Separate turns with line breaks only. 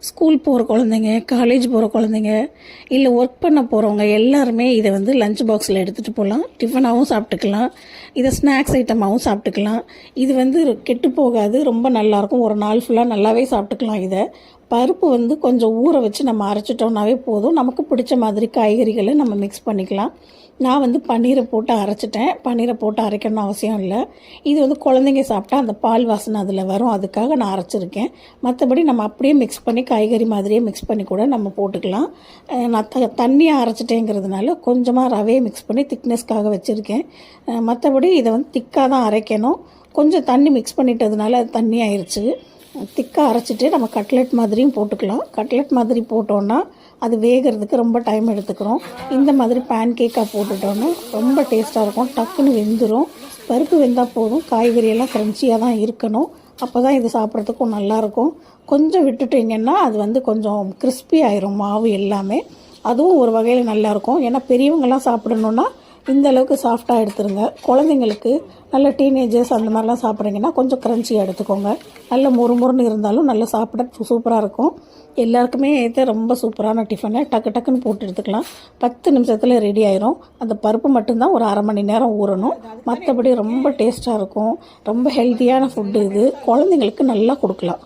School போகிற குழந்தைங்க, college போகிற குழந்தைங்க, இல்லை ஒர்க் பண்ண போகிறவங்க எல்லாருமே இதை வந்து லஞ்ச் பாக்ஸில் எடுத்துகிட்டு போகலாம். டிஃபனாகவும் சாப்பிட்டுக்கலாம், இதை ஸ்நாக்ஸ் ஐட்டமாகவும் சாப்பிட்டுக்கலாம். இது வந்து கெட்டு போகாது, ரொம்ப நல்லாயிருக்கும். ஒரு நாள் ஃபுல்லாக நல்லாவே சாப்பிட்டுக்கலாம். இதை பருப்பு வந்து கொஞ்சம் ஊற வச்சு நம்ம அரைச்சிட்டோம்னாவே போதும். நமக்கு பிடிச்ச மாதிரி காய்கறிகளை நம்ம மிக்ஸ் பண்ணிக்கலாம். நான் வந்து பன்னீரை போட்டு அரைச்சிட்டேன். பன்னீரை போட்டு அரைக்கணும்னு அவசியம் இல்லை. இது வந்து குழந்தைங்க சாப்பிட்டா அந்த பால் வாசனை அதில் வரும், அதுக்காக நான் அரைச்சிருக்கேன். மற்றபடி நம்ம அப்படியே மிக்ஸ் பண்ணி காய்கறி மாதிரியே மிக்ஸ் பண்ணி கூட நம்ம போட்டுக்கலாம். நான் தண்ணியாக அரைச்சிட்டேங்கிறதுனால கொஞ்சமாக ரவையை மிக்ஸ் பண்ணி திக்னஸ்க்காக வச்சுருக்கேன். மற்றபடி இதை வந்து திக்காக தான் அரைக்கணும். கொஞ்சம் தண்ணி மிக்ஸ் பண்ணிட்டதுனால அது தண்ணி ஆயிடுச்சு. திக்காக அரைச்சிட்டு நம்ம கட்லெட் மாதிரியும் போட்டுக்கலாம். கட்லெட் மாதிரி போட்டோன்னா அது வேகிறதுக்கு ரொம்ப டைம் எடுத்துக்கிறோம். இந்த மாதிரி பேன் கேக்காக போட்டுட்டோன்னா ரொம்ப டேஸ்ட்டாக இருக்கும், டக்குன்னு வெந்துடும். பருப்பு வெந்தால் போதும், காய்கறியெல்லாம் க்ரன்ச்சியாக தான் இருக்கணும். அப்போ தான் இது சாப்பிட்றதுக்கும் நல்லாயிருக்கும். கொஞ்சம் விட்டுட்டிங்கன்னா அது வந்து கொஞ்சம் கிறிஸ்பி ஆயிரும் மாவு எல்லாமே. அதுவும் ஒரு வகையில் நல்லாயிருக்கும். ஏன்னா பெரியவங்கள்லாம் சாப்பிடணுன்னா இந்த அளவுக்கு சாஃப்டாக எடுத்துருங்க. குழந்தைங்களுக்கு நல்ல டீனேஜர்ஸ் அந்த மாதிரிலாம் சாப்பிட்றீங்கன்னா கொஞ்சம் க்ரன்ச்சியாக எடுத்துக்கோங்க. நல்ல முறுமுறுன்னு இருந்தாலும் நல்லா சாப்பிட சூப்பராக இருக்கும். எல்லாருக்குமே ஏற்ற ரொம்ப சூப்பரான டிஃபனை டக்கு டக்குன்னு போட்டு எடுத்துக்கலாம். 10 நிமிஷத்தில் ரெடி ஆயிரும். அந்த பருப்பு மட்டும்தான் ஒரு அரை மணி நேரம் ஊறணும். மற்றபடி ரொம்ப டேஸ்ட்டாக இருக்கும். ரொம்ப ஹெல்த்தியான ஃபுட்டு இது. குழந்தைங்களுக்கு நல்லா கொடுக்கலாம்.